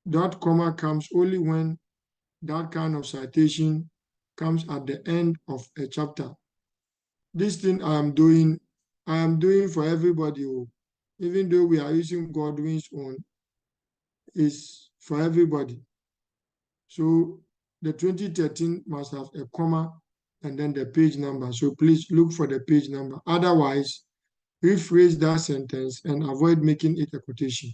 that comma comes only when that kind of citation comes at the end of a chapter. This thing I am doing for everybody. Even though we are using Godwin's own, is for everybody. So the 2013 must have a comma and then the page number. So please look for the page number. Otherwise, rephrase that sentence and avoid making it a quotation.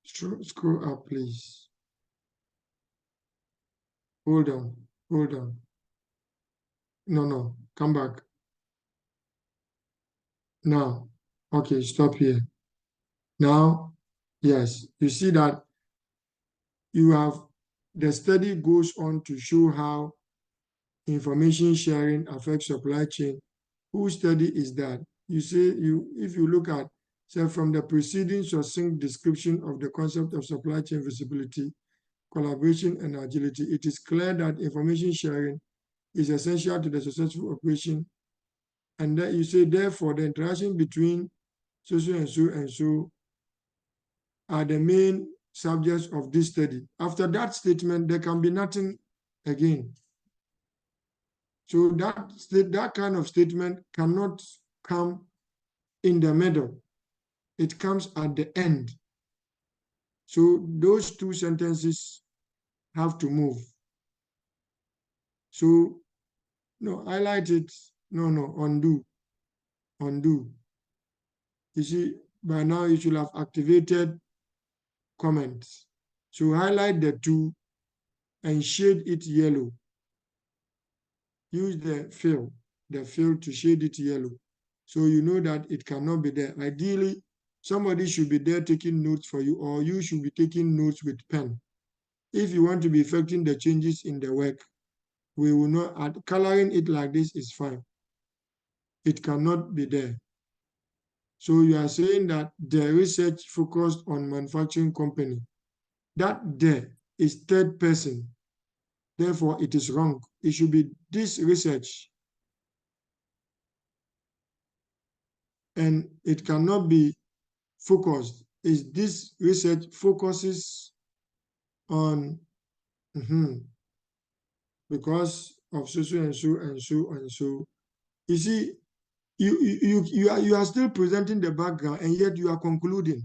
Scroll up, please. Hold on. No, come back. Now, okay, stop here. Now, yes, you see that you have the study goes on to show how information sharing affects supply chain. Whose study is that? You say if you look at, say, from the preceding succinct description of the concept of supply chain visibility, collaboration, and agility, it is clear that information sharing is essential to the successful operation. And that you say, therefore, the interaction between so and so are the main subjects of this study. After that statement, there can be nothing again. So that kind of statement cannot come in the middle. It comes at the end. So those two sentences have to move. So, no, highlight it. No, undo. You see, by now you should have activated comments. So highlight the two and shade it yellow. Use the fill to shade it yellow. So you know that it cannot be there. Ideally, somebody should be there taking notes for you, or you should be taking notes with pen. If you want to be effecting the changes in the work, we will not coloring it like this is fine. It cannot be there. So you are saying that the research focused on manufacturing company, that there is third person. Therefore, it is wrong. It should be this research. And it cannot be focused. Is this research focuses on because of so and so. You see, you are still presenting the background, and yet you are concluding,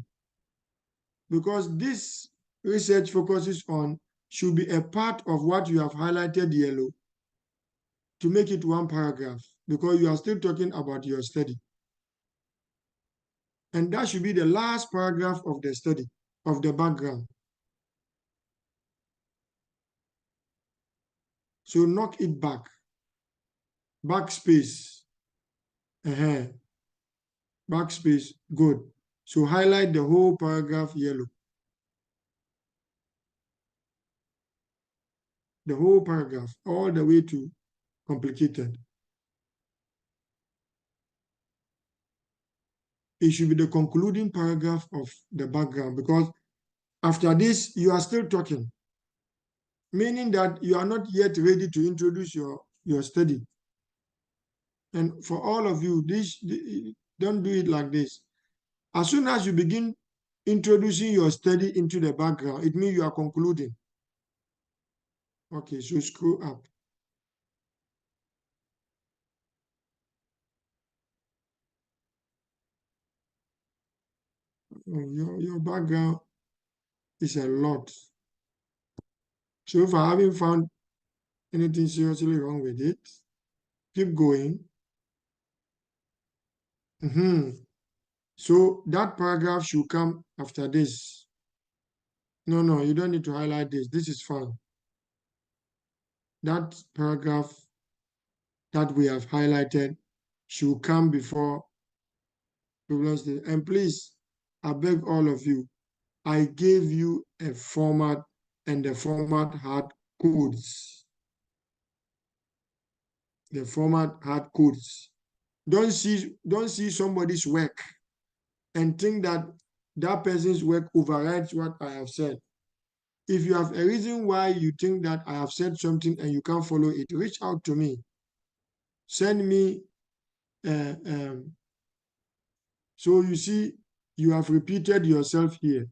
because this research focuses on should be a part of what you have highlighted yellow to make it one paragraph, because you are still talking about your study, and that should be the last paragraph of the study of the background. So knock it back. Backspace. Backspace. Good. So highlight the whole paragraph yellow. The whole paragraph, all the way to complicated. It should be the concluding paragraph of the background, because after this, you are still talking, meaning that you are not yet ready to introduce your study. And for all of you, don't do it like this. As soon as you begin introducing your study into the background, it means you are concluding. Okay, so scroll up. Your background is a lot. So if I haven't found anything seriously wrong with it, keep going. So that paragraph should come after this. No, you don't need to highlight this. This is fine. That paragraph that we have highlighted should come before previous day. And please, I beg all of you, I gave you a format, and the format had codes. The format had codes. Don't see somebody's work and think that that person's work overrides what I have said. If you have a reason why you think that I have said something and you can't follow it, reach out to me. Send me So you see, you have repeated yourself here.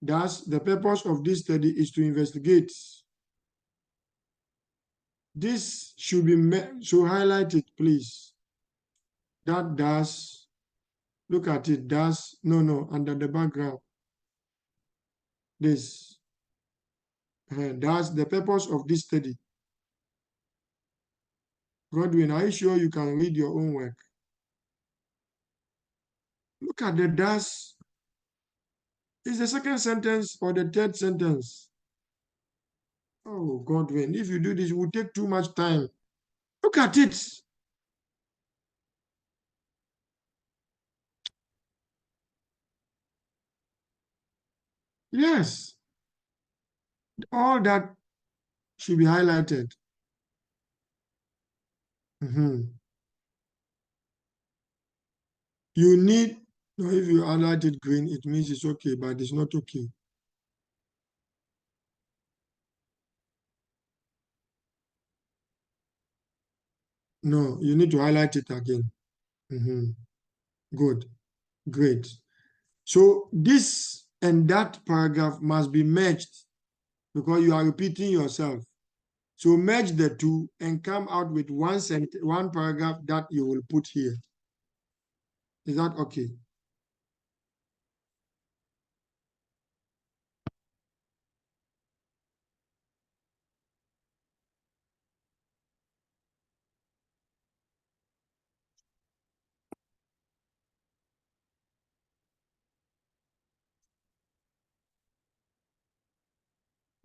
Thus, the purpose of this study is to investigate. This should be so highlight it, please. That does, look at it, does, no, under the background. This, that's the purpose of this study. Godwin, are you sure you can read your own work? Look at the does. Is the second sentence or the third sentence? Oh, Godwin, if you do this, it will take too much time. Look at it. Yes, all that should be highlighted. You need, no, if you highlight it green, it means it's okay, but it's not okay. No, you need to highlight it again. Good, great. So this and that paragraph must be merged because you are repeating yourself. So merge the two and come out with one paragraph that you will put here. Is that okay?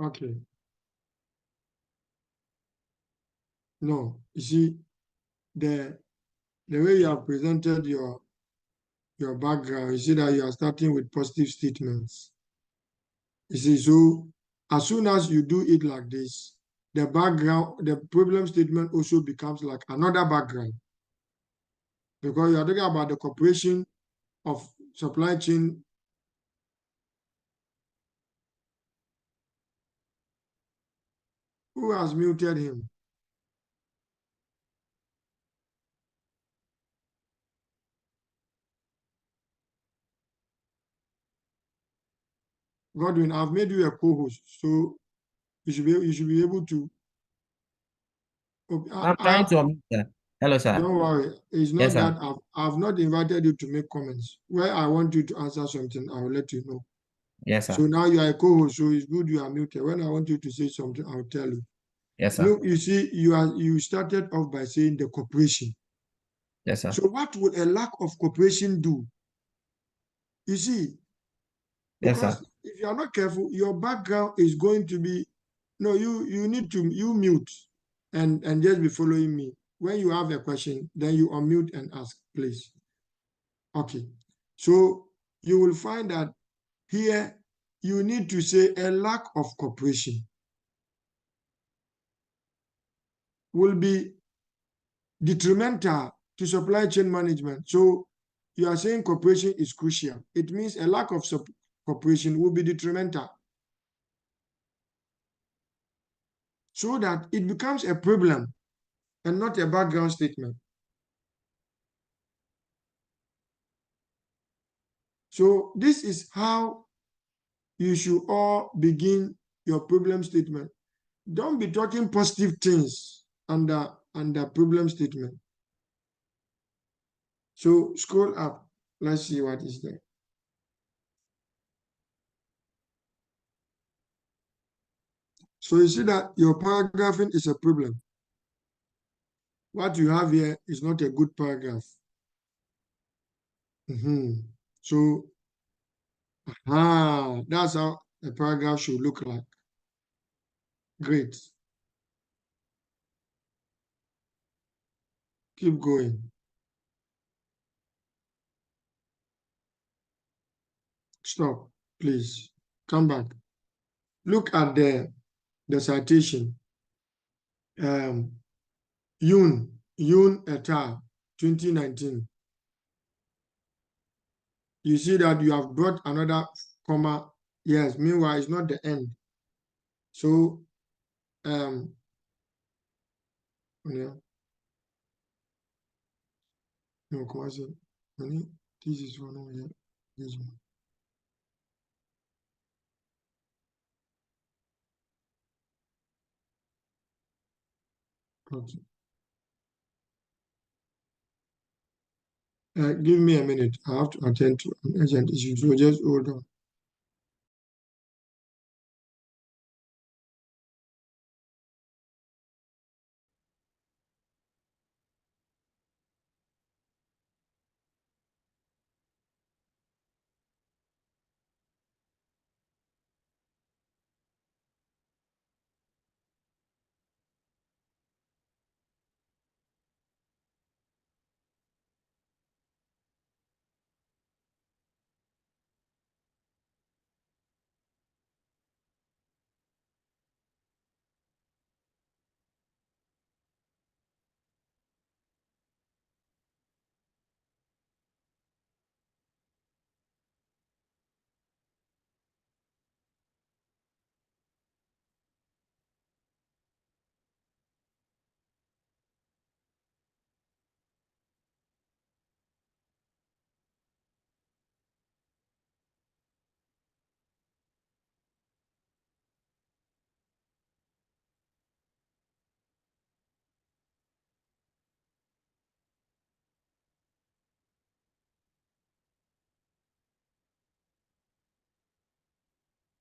Okay. No, you see, the way you have presented your background, you see that you are starting with positive statements. You see, so as soon as you do it like this, the background, the problem statement also becomes like another background because you are talking about the cooperation of supply chain. Who has muted him? Godwin, I've made you a co-host, so you should be able to. Okay, I'm trying to unmute, sir. Hello, sir. Don't worry. It's Yes, not sir. that I've not invited you to make comments. Where I want you to answer something, I will let you know. Yes, sir. So now you are a co-host, so it's good you are muted. When I want you to say something, I'll tell you. Yes, sir. Look, you see, you started off by saying the cooperation. Yes, sir. So what would a lack of cooperation do? You see, Yes, sir. because if you are not careful, your background is going to be no, you need to mute and just be following me. When you have a question, then you unmute and ask, please. Okay. So you will find that here you need to say a lack of cooperation will be detrimental to supply chain management. So you are saying cooperation is crucial. It means a lack of cooperation will be detrimental. So that it becomes a problem and not a background statement. So this is how you should all begin your problem statement. Don't be talking positive things under problem statement. So scroll up. Let's see what is there. So you see that your paragraphing is a problem. What you have here is not a good paragraph. So that's how a paragraph should look like. Great. Keep going. Stop, please. Come back. Look at the citation. Yoon et al. 2019. You see that you have brought another comma. Yes, meanwhile, it's not the end. So, yeah. No, comma. Thesis for no engagement. Okay. Give me a minute. I have to attend to an urgent issue, so just hold on.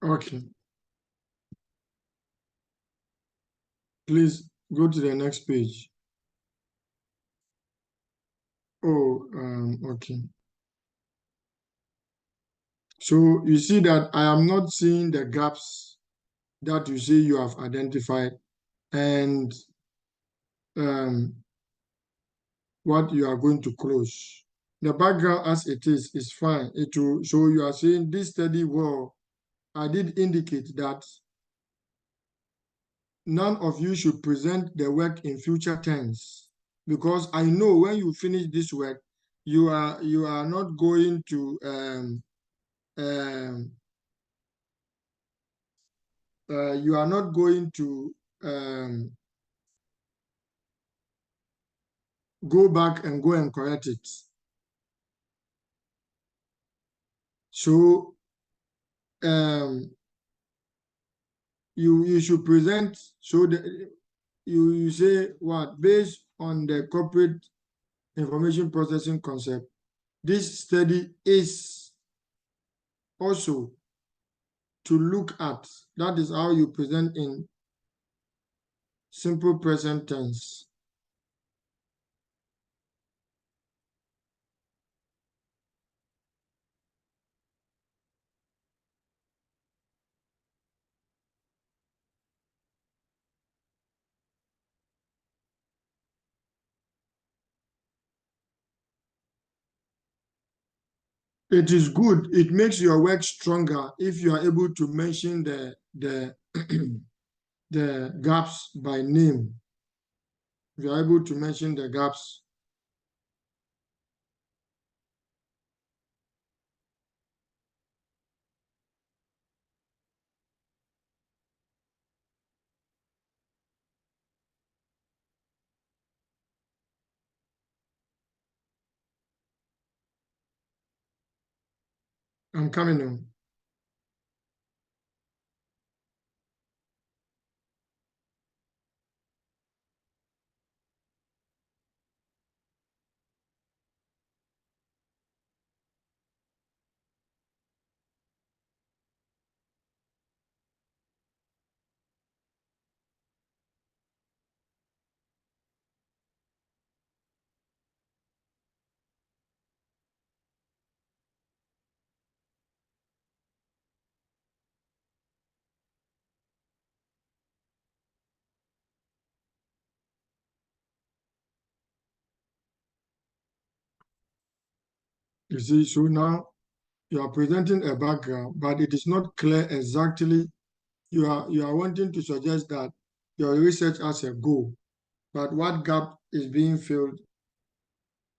Okay. Please go to the next page. Oh, okay. So you see that I am not seeing the gaps that you say you have identified and what you are going to close. The background as it is fine. It will, so you are saying this study well. I did indicate that none of you should present the work in future tense because I know when you finish this work, you are not going to um, you are not going to go back and go and correct it. So you should present so that you say what based on the corporate information processing concept, this study is also to look at. That is how you present in simple present tense. It is good. It makes your work stronger if you are able to mention the the gaps by name. If you are able to mention the gaps. I'm coming on. You see, so now you are presenting a background, but it is not clear exactly. You are wanting to suggest that your research has a goal, but what gap is being filled,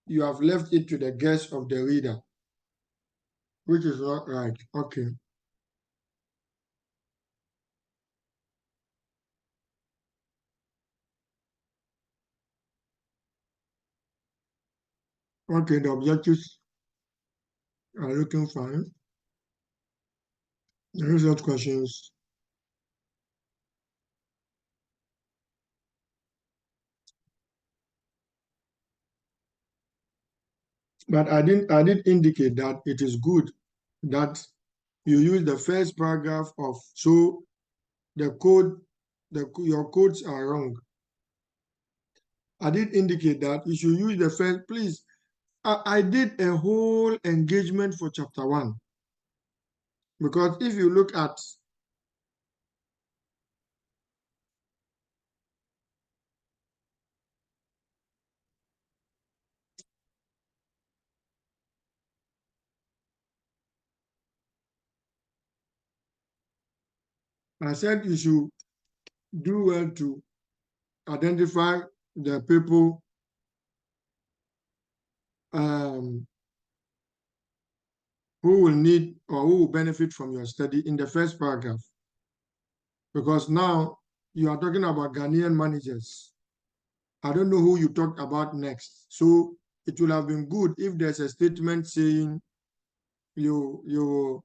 you have left it to the guess of the reader, which is not right. Okay. Okay, the objectives. are looking fine. Any such questions? But I did indicate that it is good that you use the first paragraph of, so the code, your codes are wrong. I did indicate that you should use the first, please. I did a whole engagement for chapter 1, because if you look at I said you should do well to identify the people who will need or who will benefit from your study in the first paragraph. Because now you are talking about Ghanaian managers. I don't know who you talked about next. So it would have been good if there's a statement saying you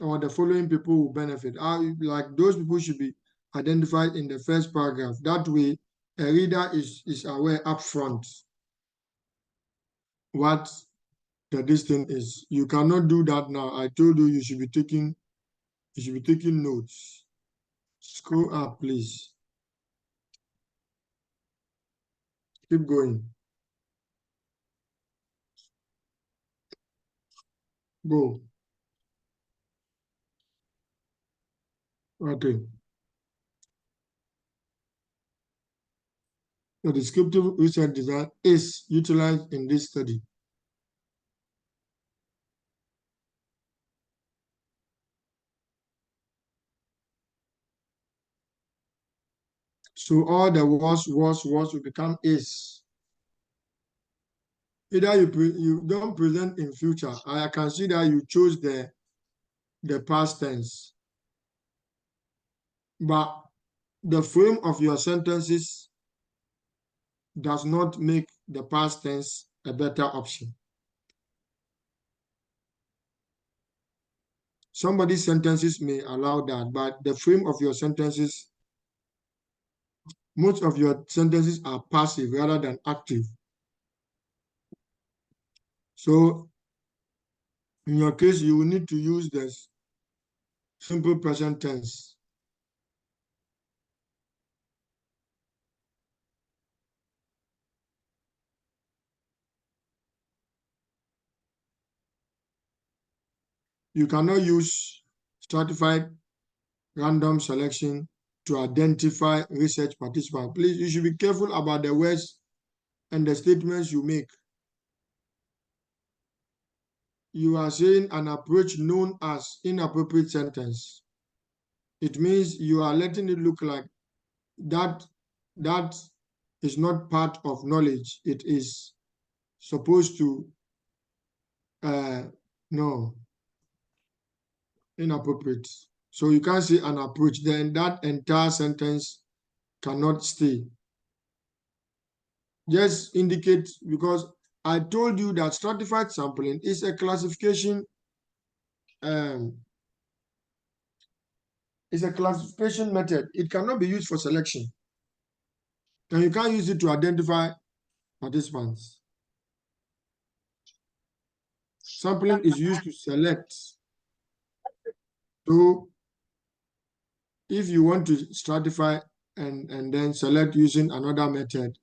or the following people will benefit. Like those people should be identified in the first paragraph. That way, a reader is aware upfront what this thing is. You cannot do that now. I told you you should be taking notes. Scroll up, please. Keep going. Go. Okay. The descriptive research design is utilized in this study. So all the was will become is. Either you don't present in future. I can see that you chose the past tense. But the frame of your sentences does not make the past tense a better option. Somebody's sentences may allow that, but the frame of your sentences, most of your sentences are passive rather than active. So in your case, you will need to use this simple present tense. You cannot use stratified random selection to identify research participants. Please, you should be careful about the words and the statements you make. You are saying an approach known as inappropriate sentence. It means you are letting it look like that is not part of knowledge. It is supposed to, no, inappropriate. So you can't say an approach, then that entire sentence cannot stay. Just indicate, because I told you that stratified sampling is a classification method. It cannot be used for selection. And you can't use it to identify participants. Sampling is used to select. So if you want to stratify and then select using another method,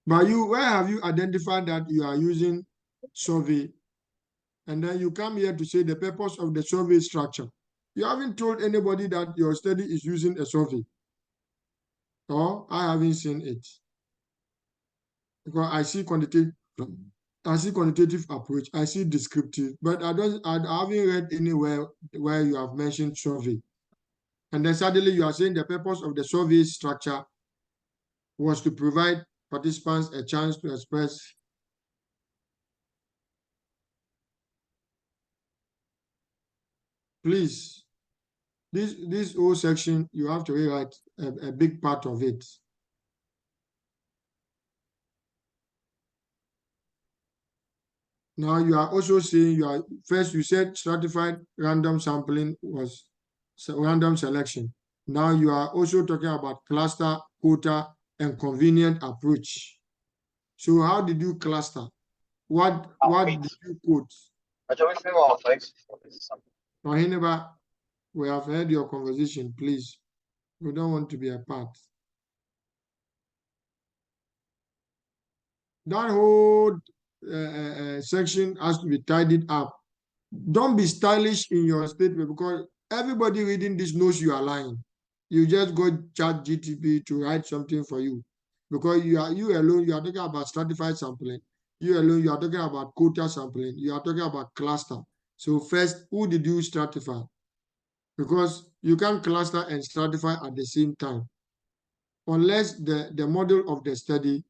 where have you identified that you are using survey? And then you come here to say the purpose of the survey structure. You haven't told anybody that your study is using a survey. Or I haven't seen it. Because I see quantitative approach, I see descriptive, but I haven't read anywhere where you have mentioned survey. And then suddenly you are saying the purpose of the survey structure was to provide participants a chance to express. Please, this whole section, you have to rewrite a big part of it. Now you are also saying you said stratified random sampling was random selection. Now you are also talking about cluster, quota, and convenient approach. So how did you cluster? What did you quote? Mahineba, we have heard your conversation, please. We don't want to be apart. That whole section has to be tidied up. Don't be stylish in your statement because everybody reading this knows you are lying. You just go chat GTP to write something for you because you alone, you are talking about stratified sampling. You alone, you are talking about quota sampling. You are talking about cluster. So first, who did you stratify? Because you can't cluster and stratify at the same time unless the model of the study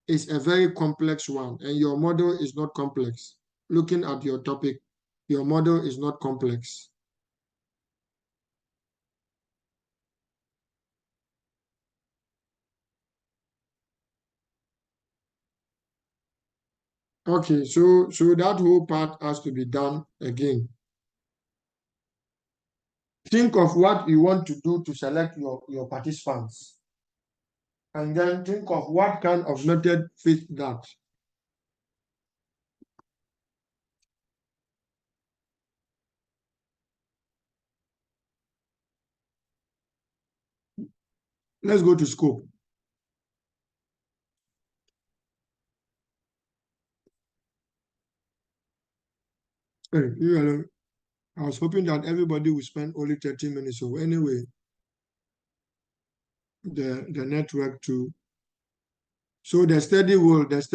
is a very complex one and your model is not complex. Looking at your topic, your model is not complex. Okay, so that whole part has to be done again. Think of what you want to do to select your participants. And then think of what kind of method fits that. Let's go to scope. Hey, you alone. I was hoping that everybody would spend only 30 minutes. So anyway, the network too. So the study world is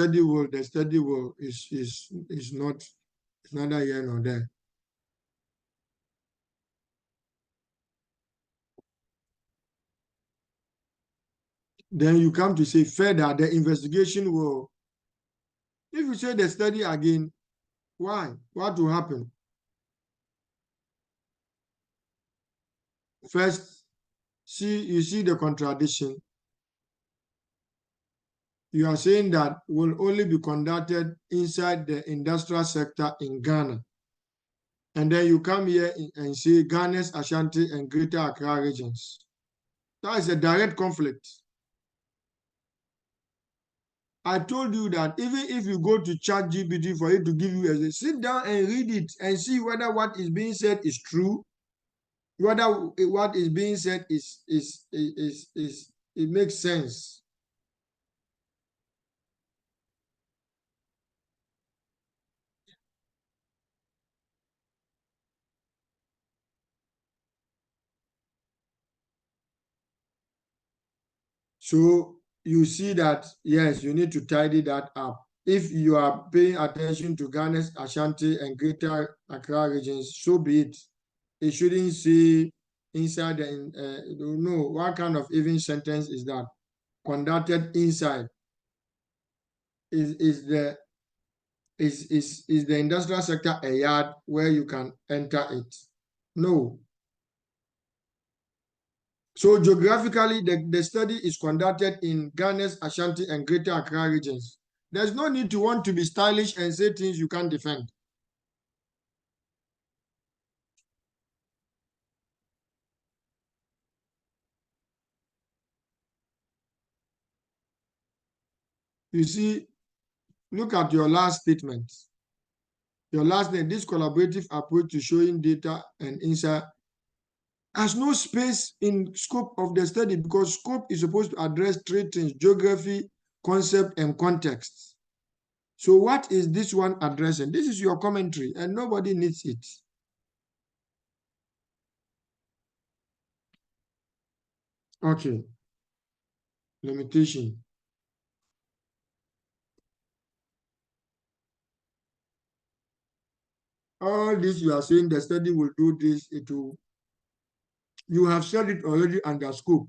not, it's neither here nor there. Then you come to say further, the investigation will, if you say the study again, why? What will happen? First, you see the contradiction. You are saying that will only be conducted inside the industrial sector in Ghana. And then you come here and say Ghana's Ashanti and Greater Accra regions. That is a direct conflict. I told you that even if you go to ChatGPT for it to give you a sit down and read it and see whether what is being said is true, whether what is being said is it makes sense. So you see that, yes, you need to tidy that up. If you are paying attention to Ghana's Ashanti and Greater Accra regions, so be it. It shouldn't say inside the, no, what kind of even sentence is that? Conducted inside. Is the industrial sector a yard where you can enter it? No. So geographically, the study is conducted in Ghana's Ashanti and Greater Accra regions. There's no need to want to be stylish and say things you can't defend. You see, look at your last statement. Your last name, this collaborative approach to showing data and insight has no space in scope of the study because scope is supposed to address three things: geography, concept, and context. So what is this one addressing? This is your commentary and nobody needs it. Okay. Limitation. All this you are saying the study will do this, it will. You have said it already under scope.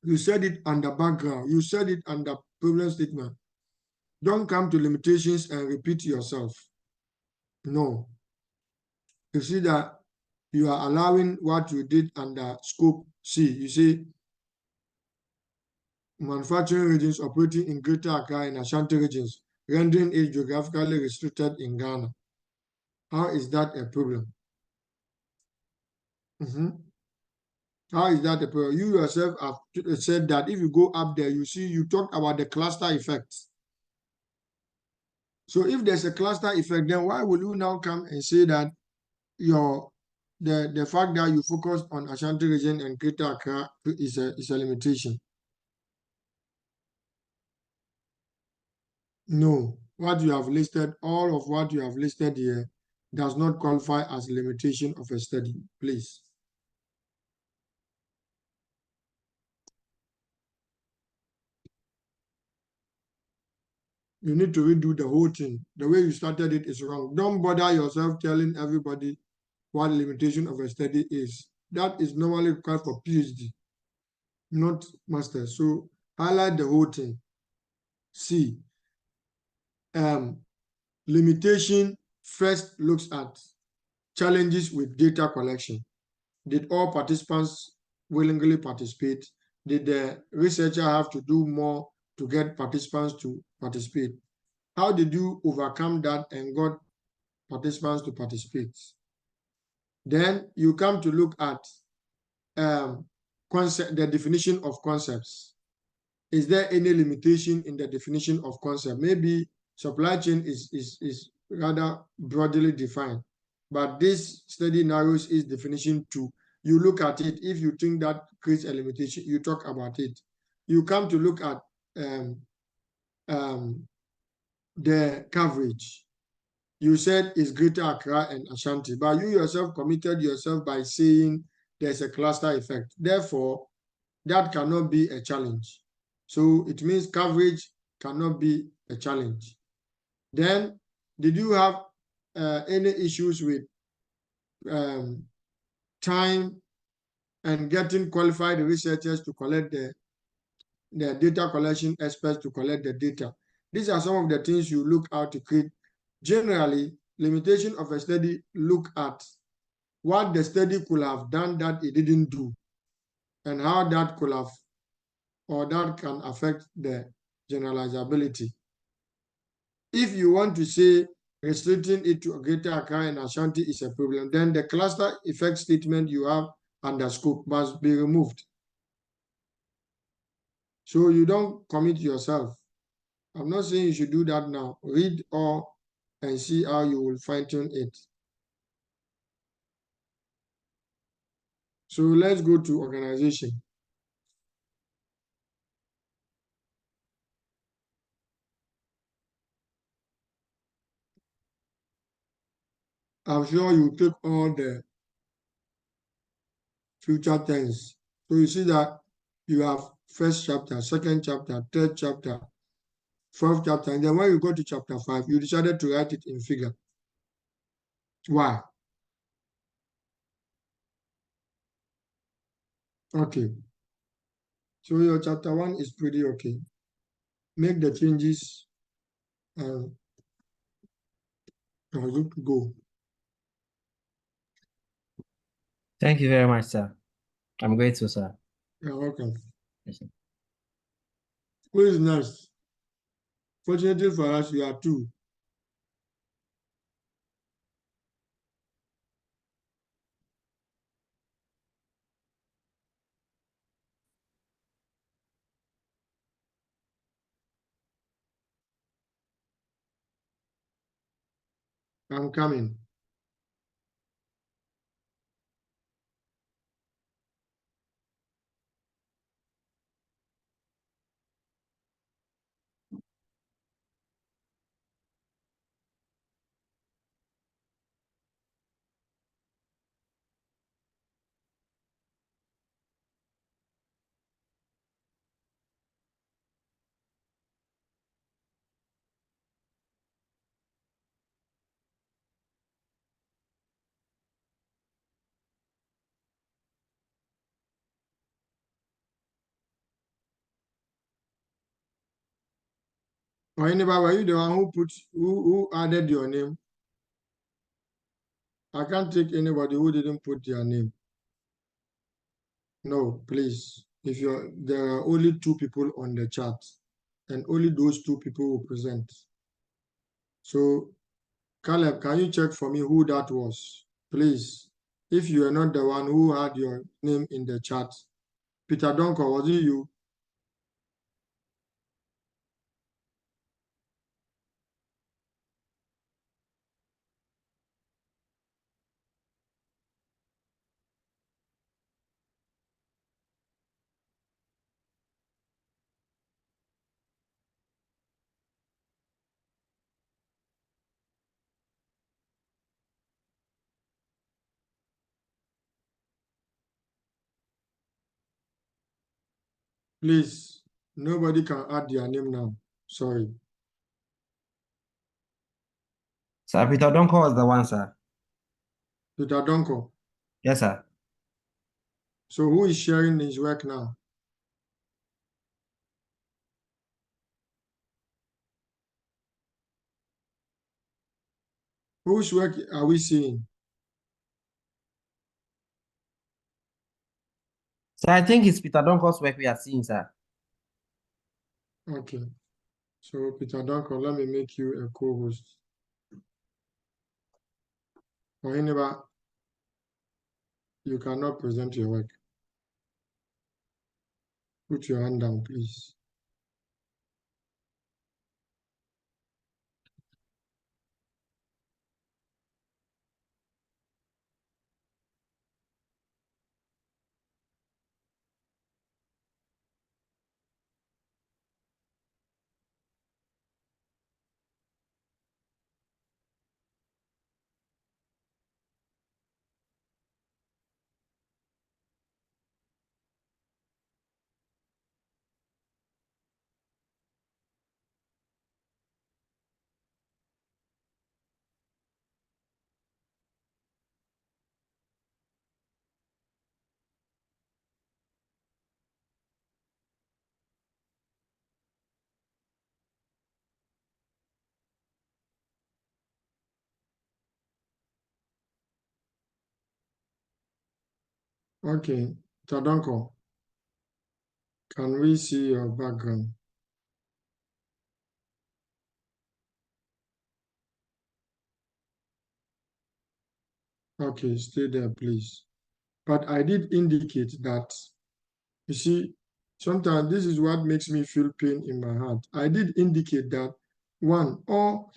You said it under background. You said it under problem statement. Don't come to limitations and repeat yourself. No. You see that you are allowing what you did under scope C. You say manufacturing regions operating in Greater Accra and Ashanti regions, rendering it geographically restricted in Ghana. How is that a problem? How is that a problem? You yourself have said that if you go up there, you see, you talk about the cluster effects. So if there's a cluster effect, then why will you now come and say that the fact that you focused on Ashanti region and Greater Accra is a limitation? No, what you have listed, all of what you have listed here does not qualify as limitation of a study, please. You need to redo the whole thing. The way you started it is wrong. Don't bother yourself telling everybody what limitation of a study is. That is normally required for PhD, not master. So highlight the whole thing. See, limitation first looks at challenges with data collection. Did all participants willingly participate? Did the researcher have to do more to get participants to participate? How did you overcome that and got participants to participate? Then you come to look at the definition of concepts. Is there any limitation in the definition of concept? Maybe supply chain is rather broadly defined, but this study narrows its definition to, you look at it. If you think that creates a limitation, you talk about it. You come to look at the coverage. You said it's Greater Accra and Ashanti, but you yourself committed yourself by saying there's a cluster effect. Therefore, that cannot be a challenge. So it means coverage cannot be a challenge. Then, did you have any issues with time and getting qualified researchers to collect the data collection experts to collect the data? These are some of the things you look out to create. Generally, limitation of a study look at what the study could have done that it didn't do, and how that could have, or that can affect the generalizability. If you want to say restricting it to Greater Accra and Ashanti is a problem, then the cluster effect statement you have under scope must be removed. So you don't commit yourself. I'm not saying you should do that now. Read all and see how you will fine-tune it. So let's go to organization. I'm sure you take all the future tense. So you see that you have first chapter, second chapter, third chapter, fourth chapter, and then when you go to chapter 5, you decided to write it in figure. Why? Okay. So your chapter 1 is pretty okay. Make the changes and you're good to go. Thank you very much, sir. I'm grateful, sir. You're welcome. Yes, sir. Who is next? Fortunately for us, you are two. I'm coming. Or anybody, were you the one who added your name? I can't take anybody who didn't put their name. No, please. If you're there are only two people on the chat, and only those two people will present. So, Caleb, can you check for me who that was? Please. If you are not the one who had your name in the chat. Peter Donko, was it you? Please. Nobody can add their name now. Sorry. Sir, Peter Donko was the one, sir. Peter Donko. Yes, sir. So who is sharing his work now? Whose work are we seeing? So I think it's Peter Donko's work we are seeing, sir. Okay. So Peter Donko, let me make you a co-host. Or anybody, you cannot present your work. Put your hand down, please. Okay, Tadanko, can we see your background? Okay, stay there, please. But I did indicate that, you see, sometimes this is what makes me feel pain in my heart. I did indicate that, one, all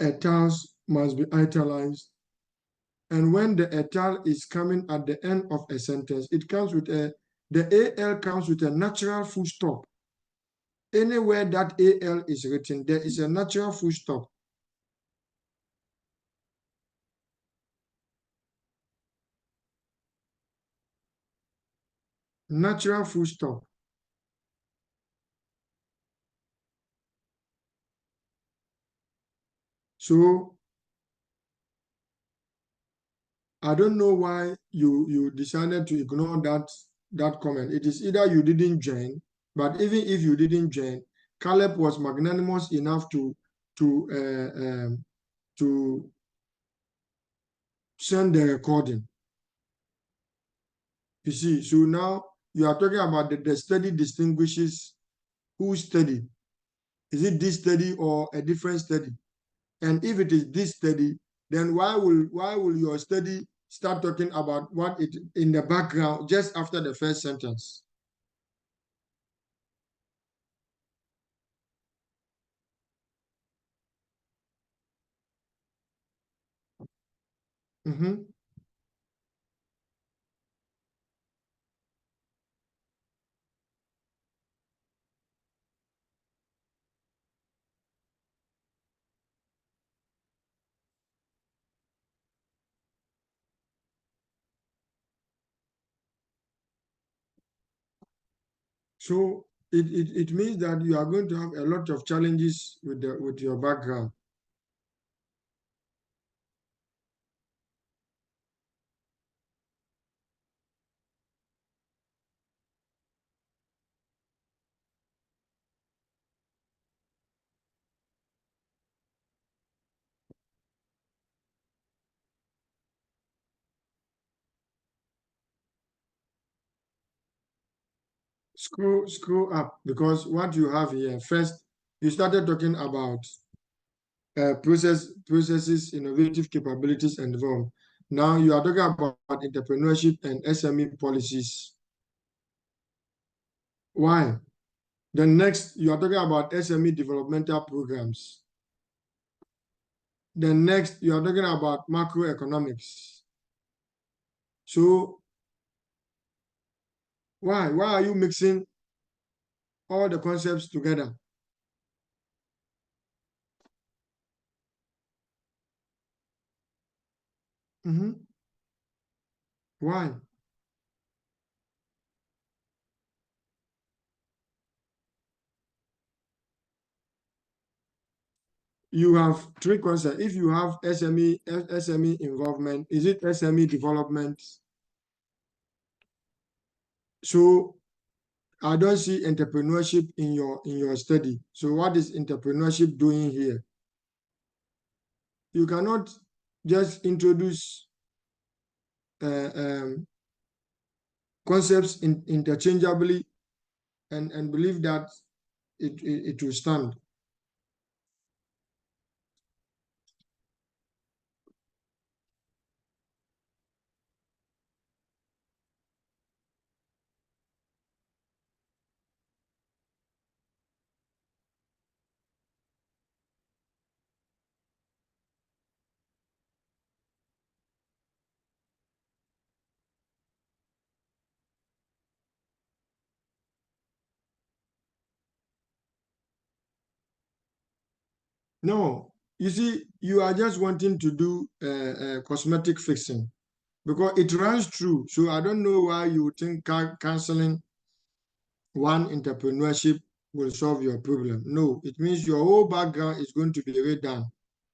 etals must be italicized. And when the etal is coming at the end of a sentence, it comes with the AL comes with a natural full stop. Anywhere that AL is written, there is a natural full stop. Natural full stop. So I don't know why you decided to ignore that comment. It is either you didn't join, but even if you didn't join, Caleb was magnanimous enough to to send the recording. You see, so now you are talking about the study distinguishes who study. Is it this study or a different study? And if it is this study, then why will your study start talking about what it in the background just after the first sentence? Mhm. So it means that you are going to have a lot of challenges with your background. Scroll up, because what you have here, first you started talking about processes, innovative capabilities, and reform. Now you are talking about entrepreneurship and SME policies. Why? Then next, you are talking about SME developmental programs. Then next, you are talking about macroeconomics. So why are you mixing all the concepts together? Why? You have three concepts. If you have SME involvement, is it SME development? So I don't see entrepreneurship in your study. So what is entrepreneurship doing here? You cannot just introduce uh, concepts interchangeably and believe that it will stand. No, you see, you are just wanting to do cosmetic fixing because it runs through. So I don't know why you think canceling one entrepreneurship will solve your problem. No, it means your whole background is going to be redone.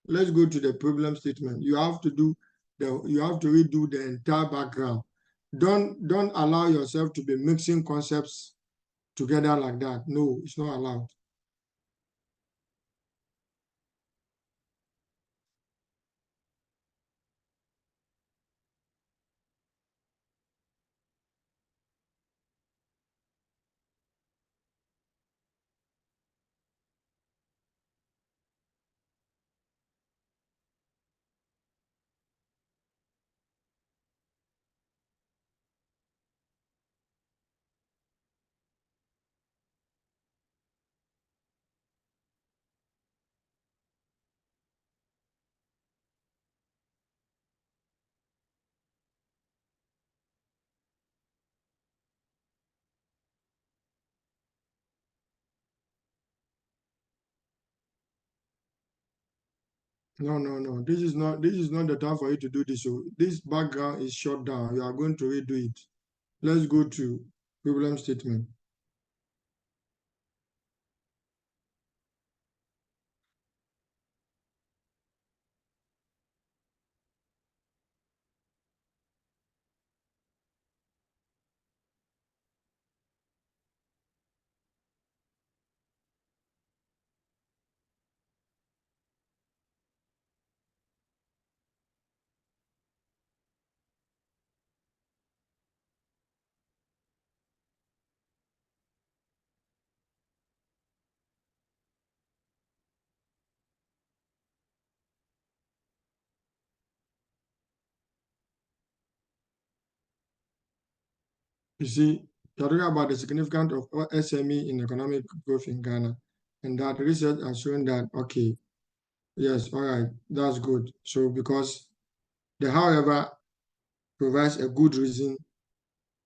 Let's go to the problem statement. You have to redo the entire background. Don't allow yourself to be mixing concepts together like that. No, it's not allowed. No, no, no. This is not the time for you to do this. So this background is shut down. You are going to redo it. Let's go to problem statement. You see, you're talking about the significance of SME in economic growth in Ghana, and that research has shown that, okay, yes, all right, that's good. So because the however provides a good reason,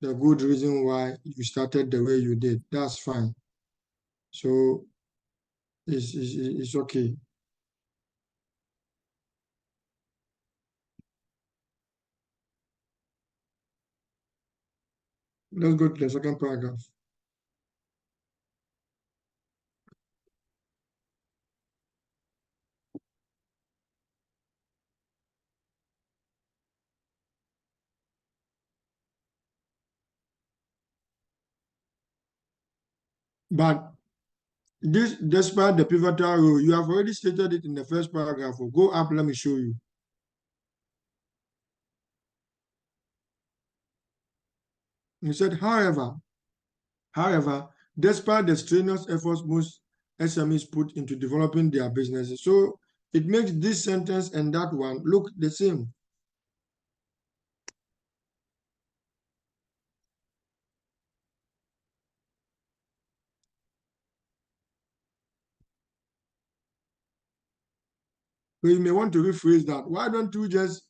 the good reason why you started the way you did. That's fine. So it's okay. Let's go to the second paragraph. But this, despite the pivotal role, you have already stated it in the first paragraph. Oh, go up, let me show you. You said, however, However, despite the strenuous efforts most SMEs put into developing their businesses, so it makes this sentence and that one look the same. So you may want to rephrase that. Why don't you just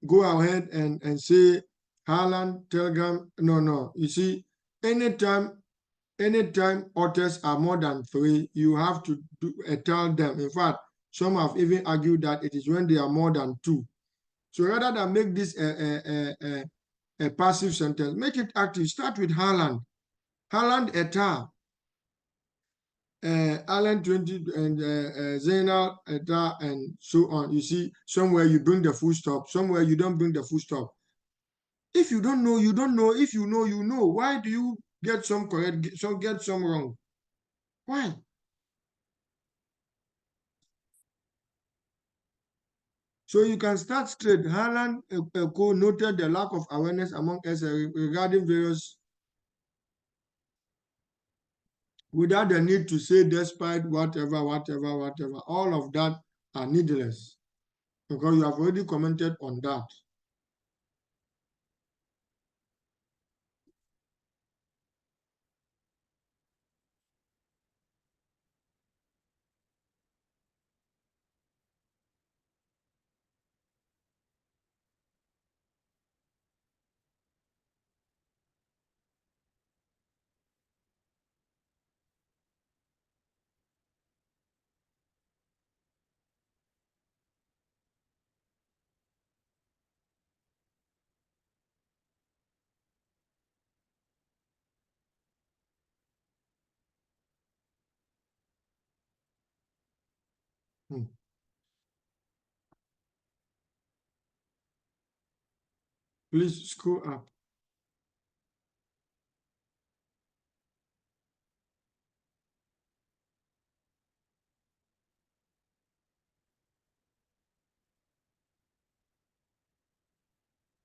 go ahead and say Harlan, Telegram? No, no. You see, anytime authors are more than three, you have to tell them. In fact, some have even argued that it is when they are more than two. So rather than make this a passive sentence, make it active. Start with Harlan. Harlan et al. Alan 20 and Zainal et al. And so on. You see, somewhere you bring the full stop, somewhere you don't bring the full stop. If you don't know, you don't know. If you know, you know. Why do you get some correct, get some wrong? Why? So you can start straight. Harlan Eko noted the lack of awareness among us regarding various, without the need to say despite whatever, whatever, whatever. All of that are needless because you have already commented on that. Hmm. Please scroll up.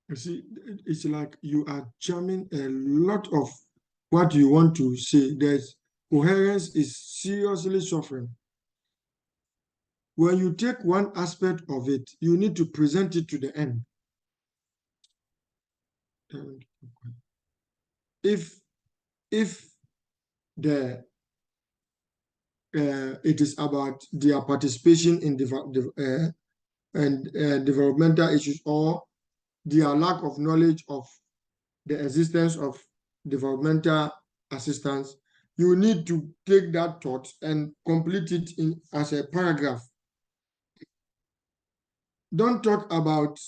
You see, it's like you are jamming a lot of what you want to say. There's coherence is seriously suffering. When you take one aspect of it, you need to present it to the end. If if the it is about their participation in developmental issues or their lack of knowledge of the existence of developmental assistance, you need to take that thought and complete it in as a paragraph. Don't talk about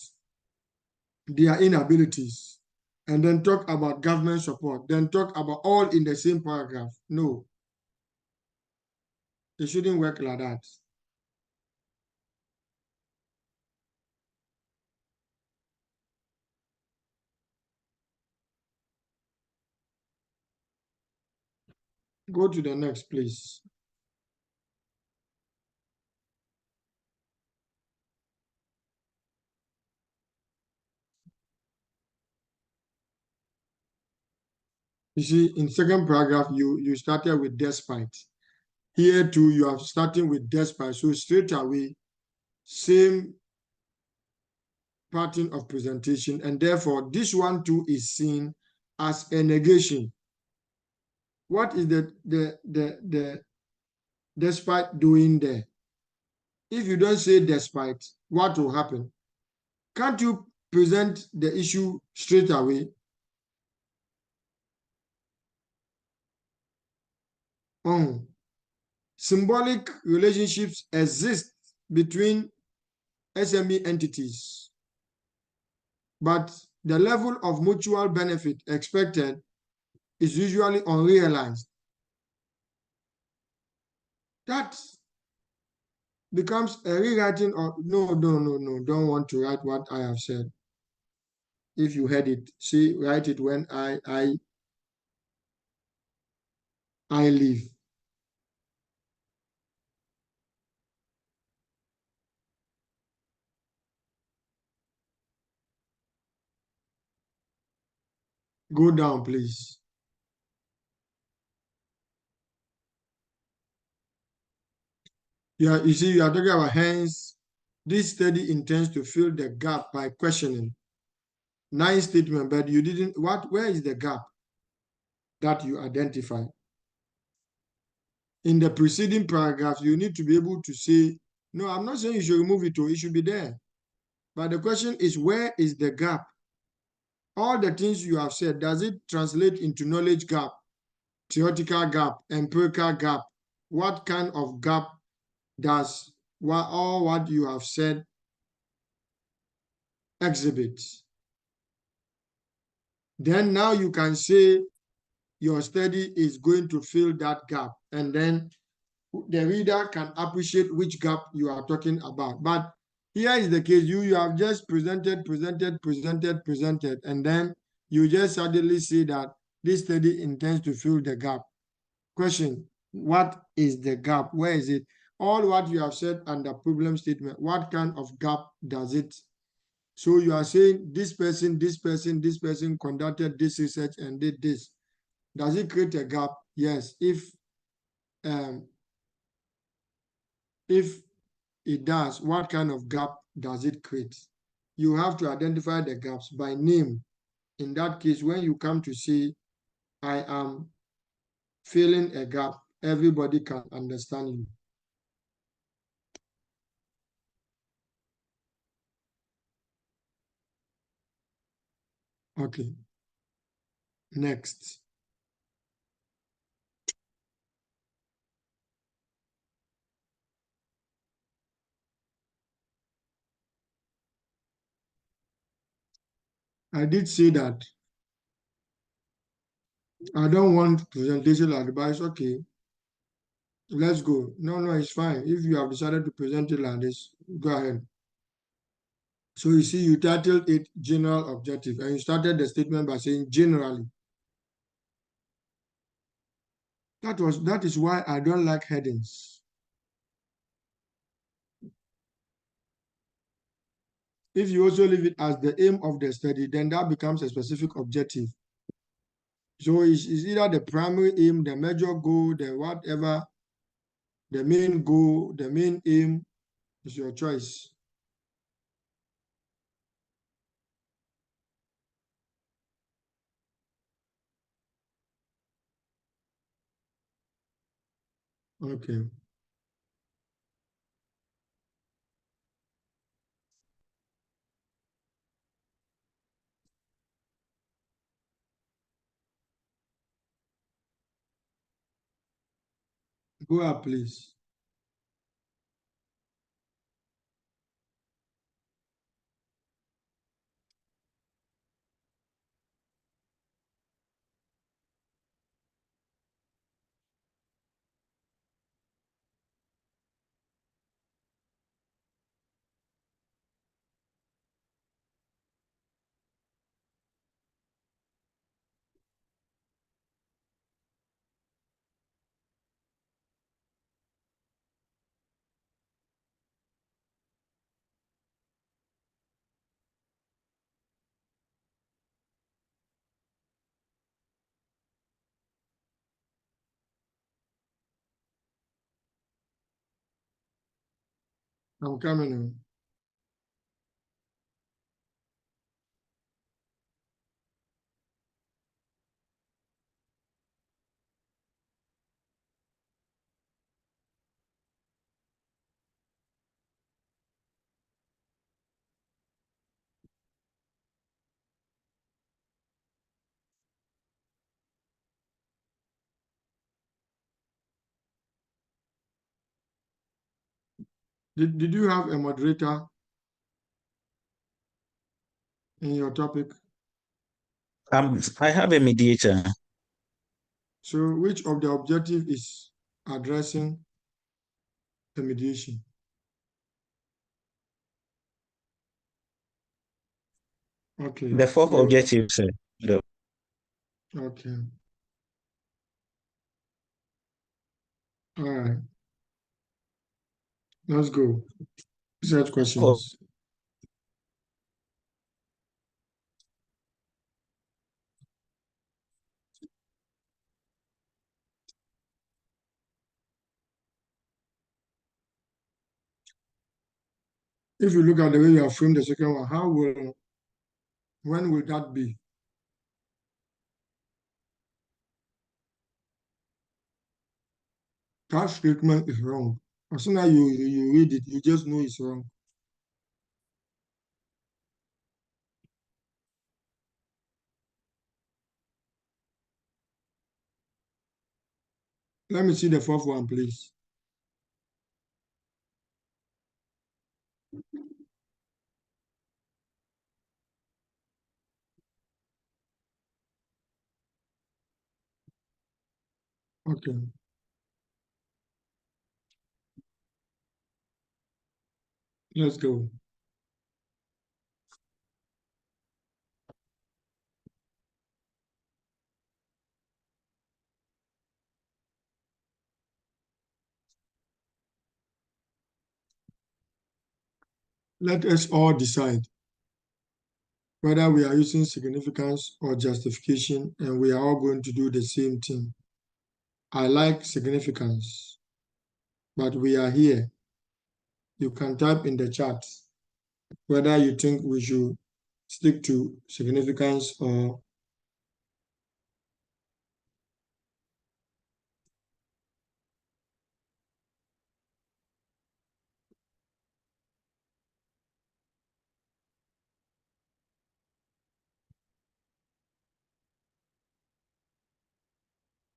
their inabilities and then talk about government support, then talk about all in the same paragraph. No, it shouldn't work like that. Go to the next, please. You see, in second paragraph, you started with despite. Here too, you are starting with despite. So straight away, same pattern of presentation, and therefore this one too is seen as a negation. What is the despite doing there? If you don't say despite, what will happen? Can't you present the issue straight away? Symbolic relationships exist between SME entities, but the level of mutual benefit expected is usually unrealized. That becomes a rewriting of no, don't want to write what I have said. If you heard it, say write it when I leave. Go down, please. Yeah, you see, you are talking about hence, this study intends to fill the gap by questioning. Nine statement, but you didn't, where is the gap that you identify? In the preceding paragraph, you need to be able to say, no, I'm not saying you should remove it, or it should be there. But the question is, where is the gap? All the things you have said, does it translate into knowledge gap, theoretical gap, empirical gap? What kind of gap does all what you have said exhibit? Then now you can say your study is going to fill that gap, and then the reader can appreciate which gap you are talking about. But here is the case, you have just presented, and then you just suddenly say that this study intends to fill the gap. Question, what is the gap? Where is it? All what you have said under problem statement, what kind of gap does it? So you are saying this person, this person conducted this research and did this. Does it create a gap? Yes. Um, if it does, what kind of gap does it create? You have to identify the gaps by name. In that case, when you come to say, I am filling a gap, everybody can understand you. Okay. Next. I did say that I don't want presentation advice. Okay, let's go. No, no, it's fine. If you have decided to present it like this, go ahead. So you see, you titled it general objective, and you started the statement by saying generally. That is why I don't like headings. If you also leave it as the aim of the study, then that becomes a specific objective. So it's either the primary aim, the major goal, the whatever, the main goal, the main aim is your choice. Okay. Go up, please. I'm coming in. Did you have a moderator in your topic? I have a mediator. So which of the objective is addressing the mediation? Okay, The fourth so objective, sir. okay, all right, let's go. Research Oh, questions. If you look at the way you have framed the second one, when will that be? That statement is wrong. As soon as you read it, you just know it's wrong. Let me see the fourth one, please. Okay. Let's go. Let us all decide whether we are using significance or justification, and we are all going to do the same thing. I like significance, but we are here. You can type in the chat whether you think we should stick to significance or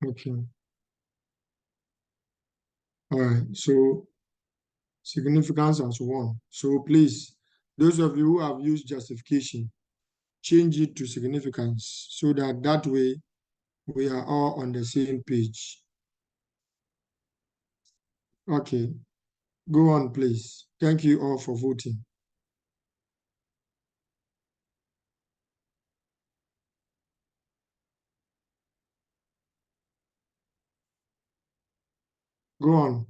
okay. All right. So significance as one. So please, those of you who have used justification, change it to significance so that way we are all on the same page. Okay. Go on, please. Thank you all for voting. Go on.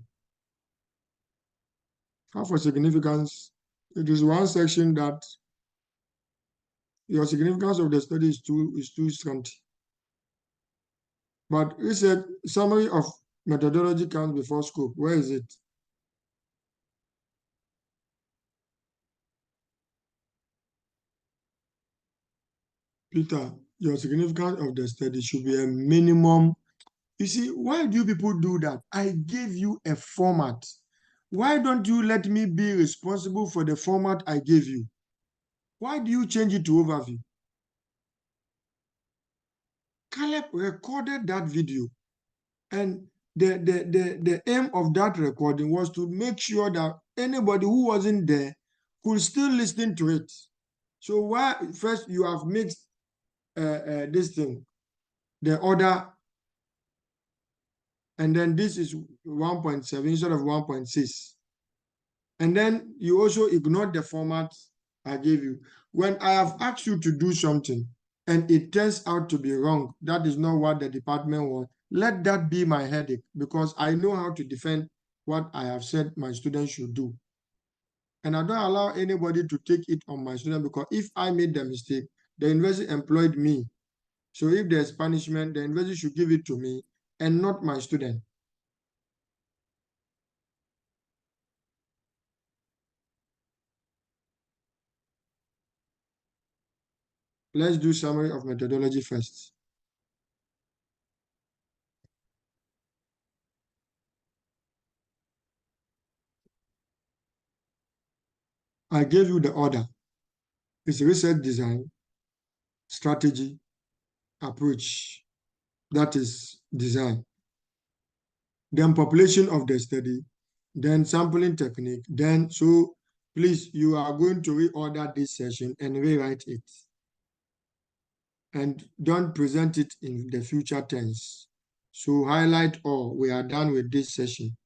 How for significance? It is one section that your significance of the study is too scanty. But we said summary of methodology comes before scope. Where is it? Peter, your significance of the study should be a minimum. You see, why do you people do that? I gave you a format. Why don't you let me be responsible for the format I gave you? Why do you change it to overview? Caleb recorded that video, and the aim of that recording was to make sure that anybody who wasn't there could still listen to it. So why first you have mixed this thing, the order, and then this is 1.7 instead of 1.6. And then you also ignored the format I gave you. When I have asked you to do something and it turns out to be wrong, that is not what the department wants, let that be my headache, because I know how to defend what I have said my students should do. And I don't allow anybody to take it on my student, because if I made the mistake, the university employed me. So if there's punishment, the university should give it to me and not my student. Let's do summary of methodology first. I gave you the order. It's research design, strategy, approach. That is design. Then population of the study, then sampling technique. Then, so please, you are going to reorder this session and rewrite it. And don't present it in the future tense. So highlight all. We are done with this session.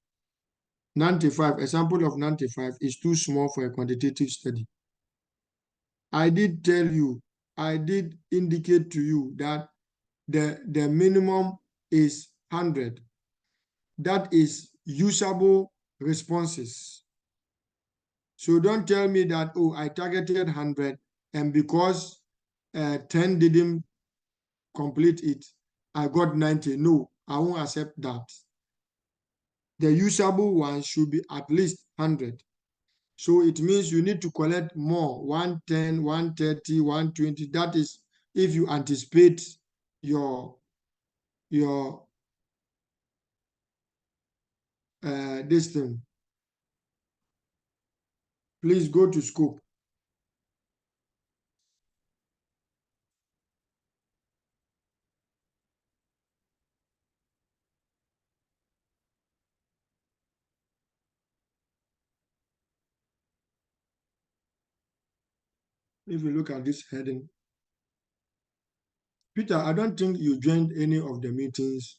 95, a sample of 95 is too small for a quantitative study. I did tell you, I did indicate to you that the minimum is 100. That is usable responses. So don't tell me that, oh, I targeted 100, and because 10 didn't complete it, I got 90. No, I won't accept that. The usable one should be at least 100. So it means you need to collect more, 110, 130, 120. That is if you anticipate your this thing. Please go to scope. If you look at this heading, Peter, I don't think you joined any of the meetings,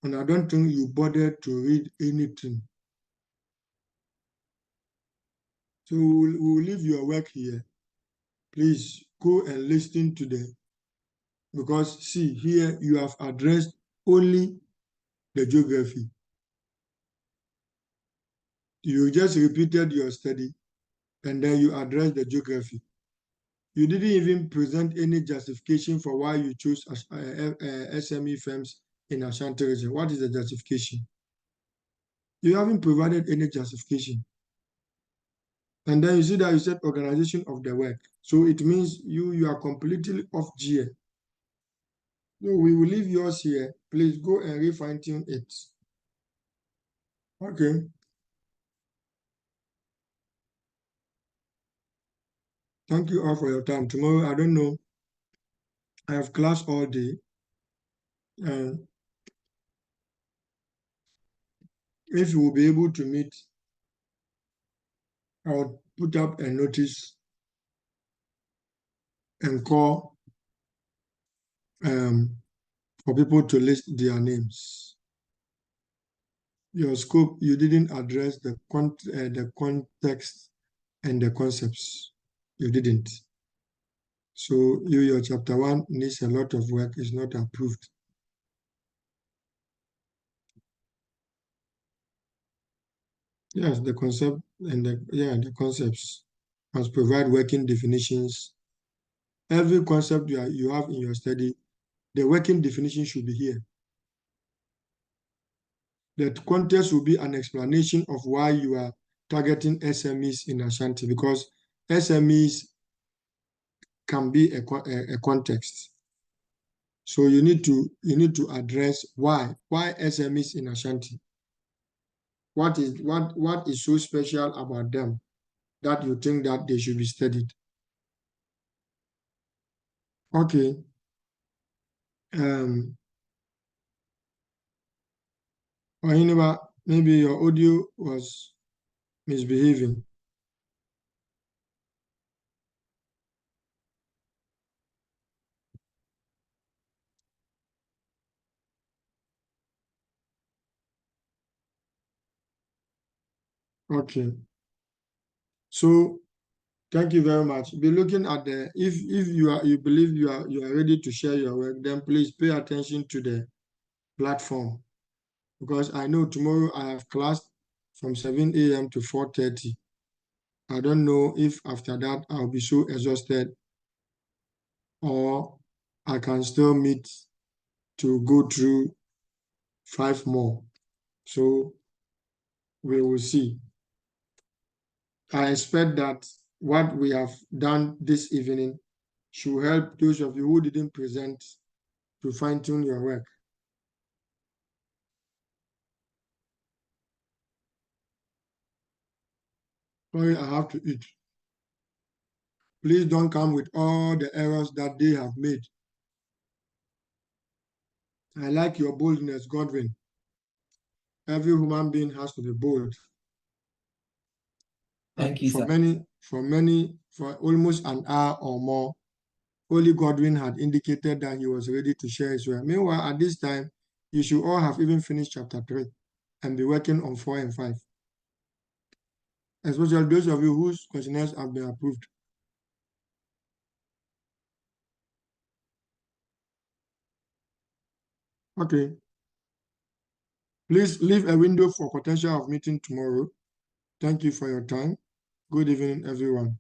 and I don't think you bothered to read anything. So we'll leave your work here. Please go and listen to them. Because see, here you have addressed only the geography. You just repeated your study and then you addressed the geography. You didn't even present any justification for why you chose SME firms in Ashanti region. What is the justification? You haven't provided any justification. And then you see that you said organization of the work. So it means you are completely off gear. So we will leave yours here. Please go and refine-tune it. Okay. Thank you all for your time. Tomorrow, I don't know. I have class all day. And if you will be able to meet, I'll put up a notice and call for people to list their names. Your scope, you didn't address the context and the concepts. You didn't. So your chapter 1 needs a lot of work. It's not approved. Yes, the concept and the concepts must provide working definitions. Every concept you have in your study, the working definition should be here. The context will be an explanation of why you are targeting SMEs in Ashanti, because SMEs can be a context. So you need to address why SMEs in Ashanti. What is so special about them that you think that they should be studied? Okay. Or maybe your audio was misbehaving. Okay. So thank you very much. Be looking at if you believe you are ready to share your work, then please pay attention to the platform, because I know tomorrow I have class from 7 a.m. to 4:30. I don't know if after that I'll be so exhausted or I can still meet to go through 5 more. So we will see. I expect that what we have done this evening should help those of you who didn't present to fine-tune your work. Sorry, I have to eat. Please don't come with all the errors that they have made. I like your boldness, Godwin. Every human being has to be bold. Thank you, For sir. For almost an hour or more, only Godwin had indicated that he was ready to share his work. Meanwhile, at this time, you should all have even finished chapter 3 and be working on 4 and 5. Especially those of you whose questionnaires have been approved. Okay. Please leave a window for potential of meeting tomorrow. Thank you for your time. Good evening, everyone.